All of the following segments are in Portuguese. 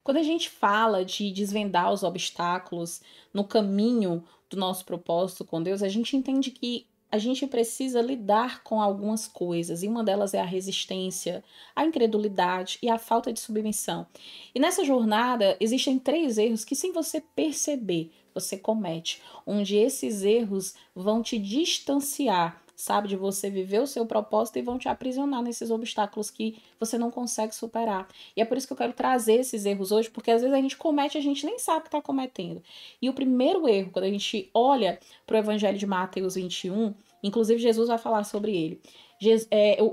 Quando a gente fala de desvendar os obstáculos no caminho do nosso propósito com Deus, a gente entende que a gente precisa lidar com algumas coisas, e uma delas é a resistência, a incredulidade e a falta de submissão. E nessa jornada existem 3 erros que, sem você perceber, você comete, onde esses erros vão te distanciar, sabe, de você viver o seu propósito e vão te aprisionar nesses obstáculos que você não consegue superar. E é por isso que eu quero trazer esses erros hoje, porque às vezes a gente comete, a gente nem sabe que está cometendo. E o primeiro erro, quando a gente olha para o Evangelho de Mateus 21, inclusive Jesus vai falar sobre ele.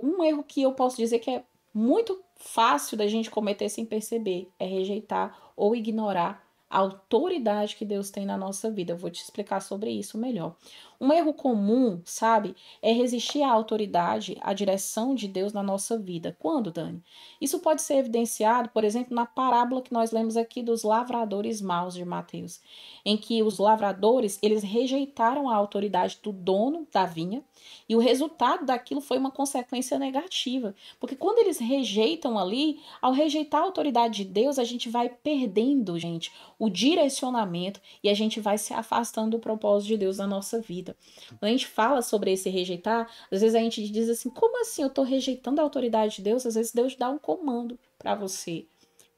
Um erro que eu posso dizer que é muito fácil da gente cometer sem perceber é rejeitar ou ignorar a autoridade que Deus tem na nossa vida. Eu vou te explicar sobre isso melhor. Um erro comum, sabe, é resistir à autoridade, à direção de Deus na nossa vida. Quando, Dani? Isso pode ser evidenciado, por exemplo, na parábola que nós lemos aqui dos lavradores maus de Mateus, em que os lavradores, eles rejeitaram a autoridade do dono da vinha, e o resultado daquilo foi uma consequência negativa. Porque quando eles rejeitam ali, ao rejeitar a autoridade de Deus, a gente vai perdendo, gente, o direcionamento e a gente vai se afastando do propósito de Deus na nossa vida. Quando a gente fala sobre esse rejeitar, às vezes a gente diz assim, como assim eu estou rejeitando a autoridade de Deus? Às vezes Deus dá um comando para você.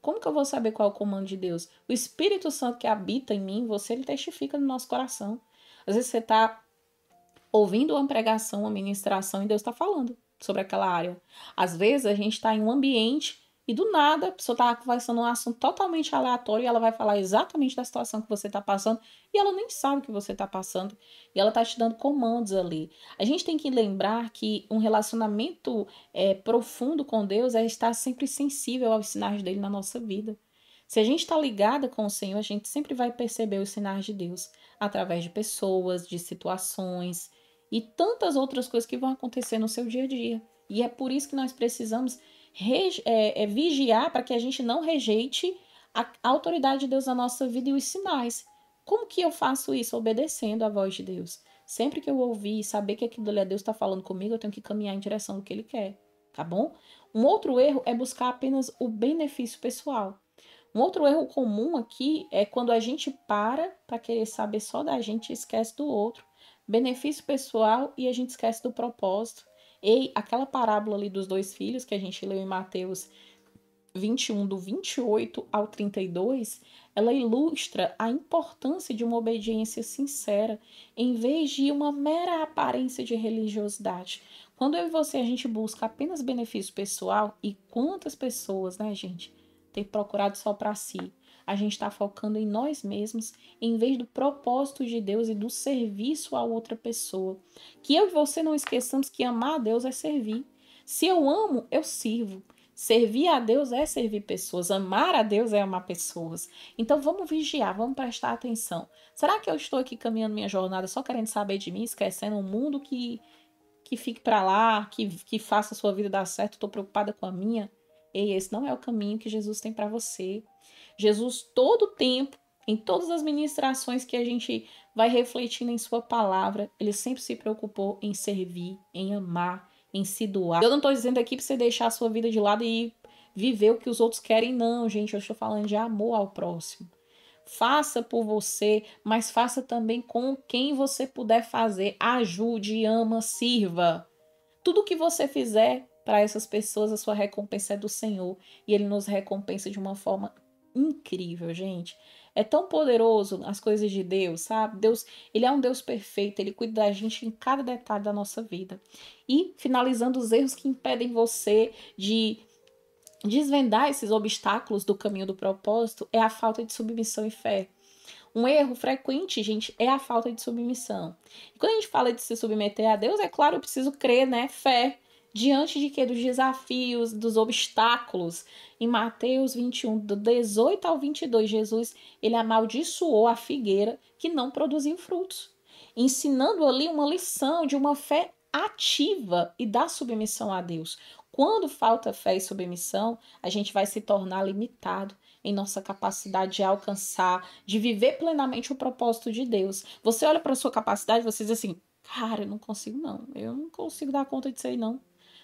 Como que eu vou saber qual é o comando de Deus? O Espírito Santo que habita em mim, você, ele testifica no nosso coração. Às vezes você está ouvindo uma pregação, uma ministração e Deus está falando sobre aquela área. Às vezes a gente está em um ambiente e do nada a pessoa está conversando um assunto totalmente aleatório e ela vai falar exatamente da situação que você está passando e ela nem sabe o que você está passando e ela está te dando comandos ali. A gente tem que lembrar que um relacionamento profundo com Deus é estar sempre sensível aos sinais dele na nossa vida. Se a gente está ligada com o Senhor, a gente sempre vai perceber os sinais de Deus através de pessoas, de situações e tantas outras coisas que vão acontecer no seu dia a dia. E é por isso que nós precisamos vigiar para que a gente não rejeite a autoridade de Deus na nossa vida e os sinais. Como que eu faço isso? Obedecendo à voz de Deus. Sempre que eu ouvir e saber que aquilo ali é Deus está falando comigo, eu tenho que caminhar em direção do que Ele quer, tá bom? Um outro erro é buscar apenas o benefício pessoal. Um outro erro comum aqui é quando a gente para querer saber só da gente e esquece do outro. Benefício pessoal e a gente esquece do propósito. E aquela parábola ali dos 2 filhos que a gente leu em Mateus 21, do 28 ao 32, ela ilustra a importância de uma obediência sincera, em vez de uma mera aparência de religiosidade. Quando eu e você a gente busca apenas benefício pessoal, e quantas pessoas, né, gente, tem procurado só para si? A gente está focando em nós mesmos, em vez do propósito de Deus e do serviço a outra pessoa. Que eu e você não esqueçamos que amar a Deus é servir. Se eu amo, eu sirvo. Servir a Deus é servir pessoas, amar a Deus é amar pessoas. Então vamos vigiar, vamos prestar atenção. Será que eu estou aqui caminhando minha jornada só querendo saber de mim, esquecendo um mundo que fique para lá, que faça a sua vida dar certo, estou preocupada com a minha? Ei, esse não é o caminho que Jesus tem para você. Jesus, todo o tempo, em todas as ministrações que a gente vai refletindo em sua palavra, ele sempre se preocupou em servir, em amar, em se doar. Eu não estou dizendo aqui para você deixar a sua vida de lado e viver o que os outros querem, não, gente. Eu estou falando de amor ao próximo. Faça por você, mas faça também com quem você puder fazer. Ajude, ama, sirva. Tudo que você fizer para essas pessoas, a sua recompensa é do Senhor. E Ele nos recompensa de uma forma incrível, gente. É tão poderoso as coisas de Deus, sabe? Deus, Ele é um Deus perfeito, Ele cuida da gente em cada detalhe da nossa vida. E finalizando, os erros que impedem você de desvendar esses obstáculos do caminho do propósito é a falta de submissão e fé. Um erro frequente, gente, é a falta de submissão. E quando a gente fala de se submeter a Deus, é claro, eu preciso crer, né? Fé. Diante de quê? Dos desafios, dos obstáculos. Em Mateus 21, do 18 ao 22, Jesus, ele amaldiçoou a figueira que não produziu frutos, ensinando ali uma lição de uma fé ativa e da submissão a Deus. Quando falta fé e submissão, a gente vai se tornar limitado em nossa capacidade de alcançar, de viver plenamente o propósito de Deus. Você olha para a sua capacidade e você diz assim, cara, eu não consigo não, eu não consigo dar conta disso aí não.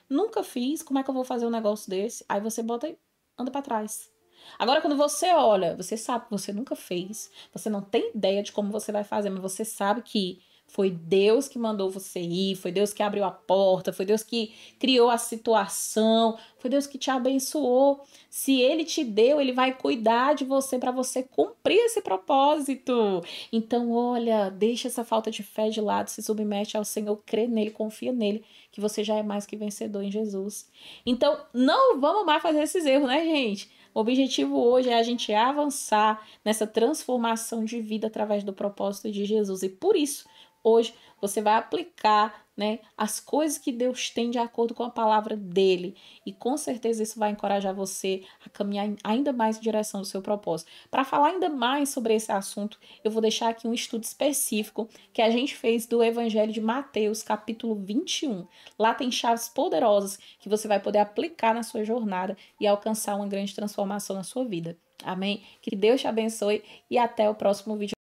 Nunca fiz, como é que eu vou fazer um negócio desse? Aí você bota e anda para trás. Agora, quando você olha, você sabe que você nunca fez, você não tem ideia de como você vai fazer, mas você sabe que foi Deus que mandou você ir, foi Deus que abriu a porta, foi Deus que criou a situação, foi Deus que te abençoou. Se Ele te deu, Ele vai cuidar de você para você cumprir esse propósito. Então, olha, deixa essa falta de fé de lado, se submete ao Senhor, crê nele, confia nele, que você já é mais que vencedor em Jesus. Então, não vamos mais fazer esses erros, né, gente? O objetivo hoje é a gente avançar nessa transformação de vida através do propósito de Jesus. E por isso, hoje, você vai aplicar, né, as coisas que Deus tem de acordo com a palavra dele. E com certeza isso vai encorajar você a caminhar ainda mais em direção do seu propósito. Para falar ainda mais sobre esse assunto, eu vou deixar aqui um estudo específico que a gente fez do Evangelho de Mateus, capítulo 21. Lá tem chaves poderosas que você vai poder aplicar na sua jornada e alcançar uma grande transformação na sua vida. Amém? Que Deus te abençoe e até o próximo vídeo.